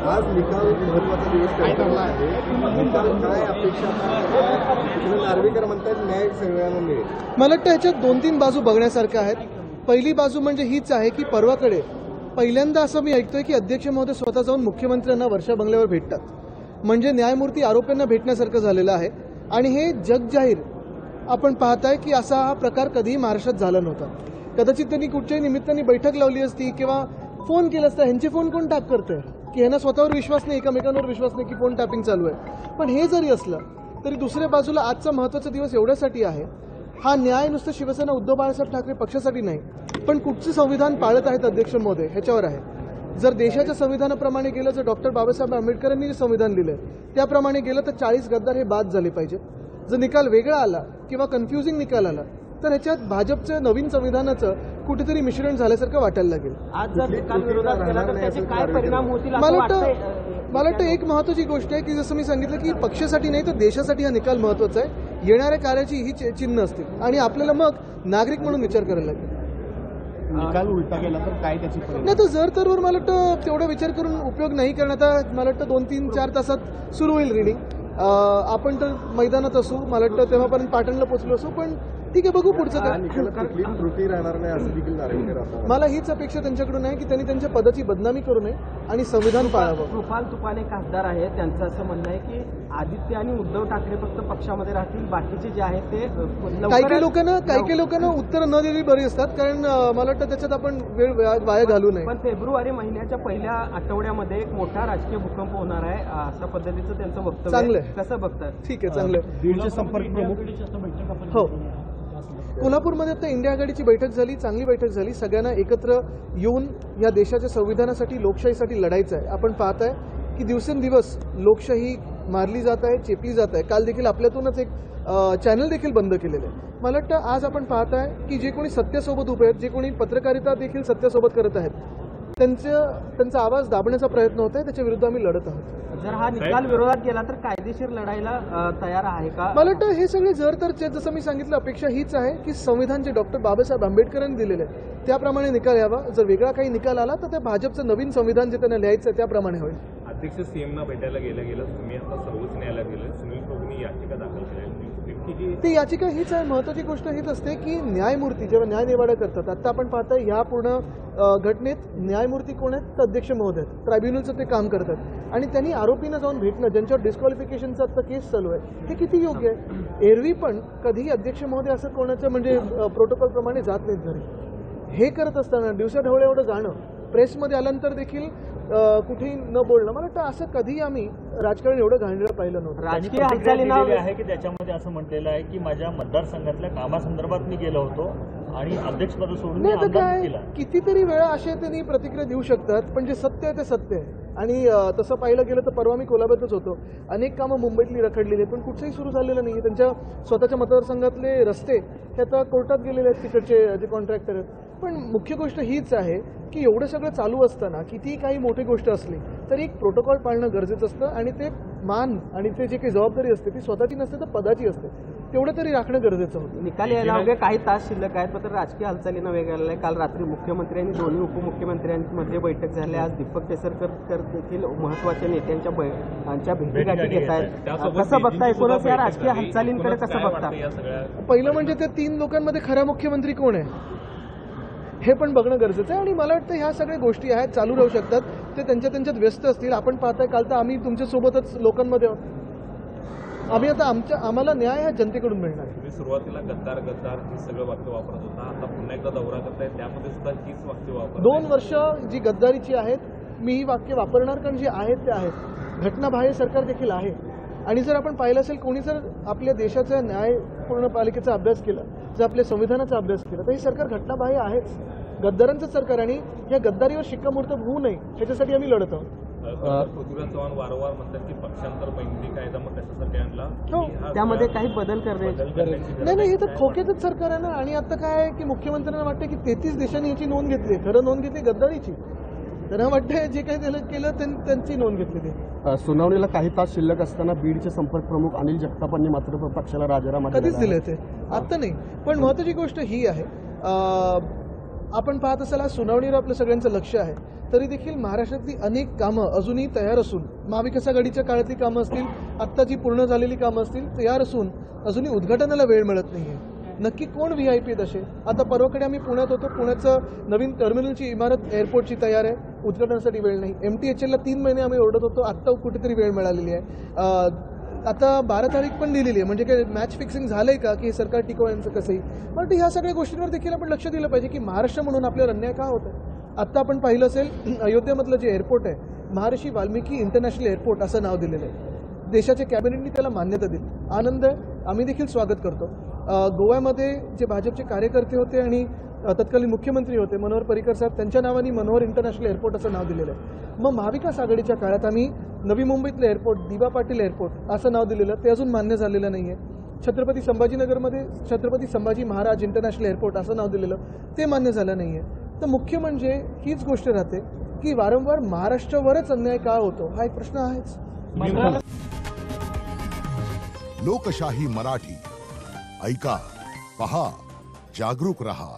आज निकाल महत्त्वाचा दिवस काय ठरला आहे? निकाल काय अपेक्षा? नार्वेकर म्हणतात न्याय सगळ्यांना मिळेल. मला वाटतं ह्याच्यात 2-3 बाजू बघण्यासारख्या आहेत. पहिली बाजू म्हणजे हीच आहे की परवाकडे पहिल्यांदा असं मी ऐकतोय की अध्यक्ष महोदय स्वतः जाऊन मुख्यमंत्र्यांना वर्षा बंगल्यावर भेटतात. म्हणजे न्यायमूर्ती आरोपींना भेटण्यासारखं झालेलं आहे. आणि हे जगजाहीर आपण पाहताय की असा हा प्रकार कधीही महाराष्ट्रात झाला नव्हता. कदाचित त्यांनी कुठच्याही निमित्ताने बैठक लावली असती किंवा फोन केला असता. ह्यांचे फोन कोण टॅप करतोय की ह्यांना स्वतःवर विश्वास नाही, एकमेकांवर विश्वास नाही की फोन टॅपिंग चालू आहे. पण हे जरी असलं तरी दुसऱ्या बाजूला आजचा महत्त्वाचा दिवस एवढ्यासाठी आहे, हा न्याय नुसतं शिवसेना उद्धव बाळासाहेब ठाकरे पक्षासाठी नाही, पण कुठचे संविधान पाळत आहेत अध्यक्ष महोदय ह्याच्यावर आहे. जर देशाच्या संविधानाप्रमाणे गेलं, जर डॉक्टर बाबासाहेब आंबेडकरांनी जे संविधान लिहिलं त्याप्रमाणे गेलं तर 40 गद्दार हे बाद झाले पाहिजे. जर निकाल वेगळा आला किंवा कन्फ्युजिंग निकाल आला तर ह्याच्यात भाजपचं नवीन संविधानाचं कुठेतरी मिश्रण झाल्यासारखं वाटायला लागेल. आज जर निकाल विरोधात गेला तर त्याचे काय परिणाम होतील? मला वाटतं एक महत्त्वाची गोष्ट आहे की जसं मी सांगितलं की पक्षासाठी नाही तर देशासाठी हा निकाल महत्त्वाचा आहे. येणाऱ्या कार्याची ही चिन्ह असतील आणि आपल्याला मग नागरिक म्हणून विचार करायला लागेल. निकाल उलटा गेला तर काय त्याची नाही तर जर तरवर मला वाटतं तेवढा विचार करून उपयोग नाही कारण आता मला वाटतं 2-3-4 तासात सुरू होईल रिडिंग. आपण तर मैदानात असू, मला वाटतं तेव्हापर्यंत पाटणला पोहोचलो असू. पण ठीक आहे, बघू पुढचं काय. त्रुटी राहणार नाही असं देखील नार्वेकर. मला हीच अपेक्षा त्यांच्याकडून आहे की त्यांनी त्यांच्या पदाची बदनामी करू नये आणि संविधान पाळावं. कृपाल तुपाने खासदार आहे, त्यांचं असं म्हणणं आहे की आदित्य आणि उद्धव ठाकरे फक्त पक्षामध्ये राहतील, बाकीचे जे आहेत ते काही लोकांना उत्तर न दिली बरी असतात. कारण मला वाटतं त्याच्यात आपण वेळ वाया घालू नये. पण फेब्रुवारी महिन्याच्या पहिल्या आठवड्यामध्ये एक मोठा राजकीय भूकंप होणार आहे, अशा पद्धतीचं त्यांचं वक्तव्य. चांगलं कसं बघतात? ठीक आहे, चांगलं. बीडचे संपर्क प्रमुख हो, कोल्हापूरमध्ये आता इंडिया आघाडीची बैठक झाली, चांगली बैठक झाली. सगळ्यांना एकत्र येऊन या देशाच्या संविधानासाठी, लोकशाहीसाठी लढायचं आहे. आपण पाहताय की दिवसेंदिवस लोकशाही मारली जात आहे, चेपली जात आहे. काल देखील आपल्यातूनच एक चॅनल देखील बंद केलेलं आहे. मला वाटतं आज आपण पाहताय की जे कोणी सत्यासोबत उभे आहेत, जे कोणी पत्रकारिता देखील सत्यासोबत करत आहेत, त्यांचा आवाज दाबण्याचा प्रयत्न होत आहे. त्याच्या विरुद्ध आम्ही लढत आहोत. जर हा निकाल विरोधात गेला तर कायदेशीर लढायला तयार आहे का? मला वाटतं हे सगळे जर तर जसं मी सांगितलं अपेक्षा हीच आहे की संविधान जे डॉक्टर बाबासाहेब आंबेडकरांनी दिलेलं आहे त्याप्रमाणे निकाल यावा. जर वेगळा काही निकाल आला तर त्या भाजपचं नवीन संविधान जे त्यांना लिहायचं आहे त्याप्रमाणे होईल. अध्यक्ष सीएमना भेटायला गेलं तुम्ही आता सर्वोच्च न्यायालयात गेलं, सुनील प्रभूंनी याचिका दाखल केली. ती याचिका हीच आहे. महत्त्वाची गोष्ट हीच असते की न्यायमूर्ती जेव्हा न्यायनिवाडा करतात, आता आपण पाहताय ह्या पूर्ण घटनेत न्यायमूर्ती कोण आहेत तर अध्यक्ष महोदय आहेत. ट्रायब्युनलचं ते काम करतात आणि त्यांनी आरोपींना जाऊन भेटणं, ज्यांच्यावर डिस्क्वालिफिकेशनचा आता केस चालू आहे, हे किती योग्य आहे? एरवी पण कधीही अध्यक्ष महोदय असं कोणाचं म्हणजे प्रोटोकॉलप्रमाणे जात नाहीत घरी. हे करत असताना दिवसाढवळे एवढं जाणं, प्रेसमध्ये आल्यानंतर देखील कुठेही न बोलणं, मला वाटतं असं कधीही आम्ही राजकारण एवढं घालणं पाहिलं नव्हतं. राजकीय हालचाली आहे की त्याच्यामध्ये असं म्हटलेलं आहे की माझ्या मतदारसंघातल्या कामासंदर्भात मी गेलो होतो आणि अध्यक्षपद सोडून नाही तर काय, कितीतरी वेळा असे त्यांनी प्रतिक्रिया देऊ शकतात, पण जे सत्य आहे ते सत्य आहे. आणि तसं पाहिलं गेलं तर परवा मी कोल्हापूरच होतो. अनेक कामं मुंबईतली रखडलेली आहेत पण कुठचंही सुरू झालेलं नाही. त्यांच्या स्वतःच्या मतदारसंघातले रस्ते हे आता कोर्टात गेलेले आहेत तिकडचे जे कॉन्ट्रॅक्टर आहेत. पण मुख्य गोष्ट हीच आहे की एवढं सगळं चालू असताना कितीही काही मोठी गोष्ट असली तरी एक प्रोटोकॉल पाळणं गरजेचं असतं आणि ते मान आणि ते जे काही जबाबदारी असते ती स्वतःची नसते तर पदाची असते, तेवढं तरी राखणं गरजेचं होतं. निकाल यायला अवघे काही तास शिल्लक आहेत, मात्र राजकीय हालचालीनं वेग आलेला आहे. काल रात्री मुख्यमंत्र्यांनी दोन्ही उपमुख्यमंत्र्यांमध्ये बैठक झाली. आज दीपक केसरकर देखील महत्वाच्या नेत्यांच्या भेटीगाठी घेत आहेत. कसं बघता एकूणच या राजकीय हालचालींकडे कसं बघता? पहिलं म्हणजे त्या 3 लोकांमध्ये खरा मुख्यमंत्री कोण आहे हे पण बघणं गरजेचं आहे. आणि मला वाटतं ह्या सगळ्या गोष्टी आहेत, चालू राहू शकतात. ते त्यांच्यात व्यस्त असतील. आपण पाहताय काल तर आम्ही तुमच्यासोबतच लोकांमध्ये आम्ही आता आम्हाला न्याय हा जनतेकडून मिळणार. तुम्ही सुरुवातीला गद्दार हे सगळं वाक्य वापरत होता, आता पुन्हा एकदा दौरा करताय त्यामध्ये सुद्धा हीच वाक्य वापर. 2 वर्ष जी गद्दारीची आहेत मी ही वाक्य वापरणार, कारण जे आहेत ते आहेत. घटनाबाह्य सरकार देखील आहे. आणि जर आपण पाहिलं असेल कोणी जर आपल्या देशाच्या न्यायपूर्ण पालिकेचा अभ्यास केला, जर आपल्या संविधानाचा अभ्यास केला तर हे सरकार घटनाबाह्य आहेच, गद्दारांचं सरकार. आणि या गद्दारीवर शिक्कामोर्तब होऊ नये ह्याच्यासाठी आम्ही लढत आहोत. पृथ्वीराज चव्हाण वारंवार म्हणतात की पक्षांतर मैत्री कायदा मग कशासाठी आणला, त्यामध्ये काही बदल नाही, हे तर खोक्याचंच सरकार आहे ना. आणि आता काय आहे की मुख्यमंत्र्यांना वाटतं की 33 देशांनी याची नोंद घेतली, खरं नोंद घेतली गद्दारीची. त्यांना वाटतं जे काही केलं त्यांची नोंद घेतली. ते सुनावणीला काही तास शिल्लक असताना बीडचे संपर्क प्रमुख अनिल जगतापांनी मात्र पक्षाला राजीनामा कधीच दिले ते, आता नाही. पण महत्वाची गोष्ट ही आहे आपण पाहत असाल आज सुनावणीवर आपलं सगळ्यांचं लक्ष आहे, तरी देखील महाराष्ट्रातली अनेक कामं अजूनही तयार असून, महाविकास आघाडीच्या काळातली कामं असतील, आत्ता जी पूर्ण झालेली कामं असतील, तयार असून अजूनही उद्घाटनाला वेळ मिळत नाहीये. नक्की कोण VIP असे? आता परवाकडे आम्ही पुण्यात होतो, पुण्याचं नवीन टर्मिनलची इमारत एअरपोर्टची तयार आहे, उद्घाटनासाठी वेळ नाही. MTHL 3 महिने आम्ही ओरडत होतो, आत्ता कुठेतरी वेळ मिळालेली आहे. आता 12 तारीख पण दिलेली आहे, म्हणजे काय मॅच फिक्सिंग झालंय का की हे सरकार टिकवायचं कसंही. पण ह्या सगळ्या गोष्टींवर देखील आपण लक्ष दिलं पाहिजे की महाराष्ट्र म्हणून आपल्यावर अन्याय का होत आहे. आत्ता आपण पाहिलं असेल अयोध्येमधलं जे एअरपोर्ट आहे, महर्षी वाल्मिकी इंटरनॅशनल एअरपोर्ट असं नाव दिलेलं आहे. देशाच्या कॅबिनेटने त्याला मान्यता दिली, आनंद आहे, आम्ही देखील स्वागत करतो. गोव्यामध्ये जे भाजपचे कार्यकर्ते होते आणि तत्कालीन मुख्यमंत्री होते मनोहर पर्रिकर साहेब, त्यांच्या नावाने मनोहर इंटरनॅशनल एअरपोर्ट असं नाव दिलेलं आहे. मग महाविकास आघाडीच्या काळात आम्ही नवी मुंबईतलं एअरपोर्ट दिवा पाटील एअरपोर्ट असं नाव दिलेलं, ते अजून मान्य झालेलं नाही आहे. छत्रपती संभाजीनगरमध्ये छत्रपती संभाजी महाराज इंटरनॅशनल एअरपोर्ट असं नाव दिलेलं, ते मान्य झालं नाही आहे. तर मुख्य म्हणजे हीच गोष्ट राहते की वारंवार महाराष्ट्रावरच अन्याय का होतो, हा एक प्रश्न आहेच. लोकशाही मराठी ऐका, पहा, जागरूक रहा.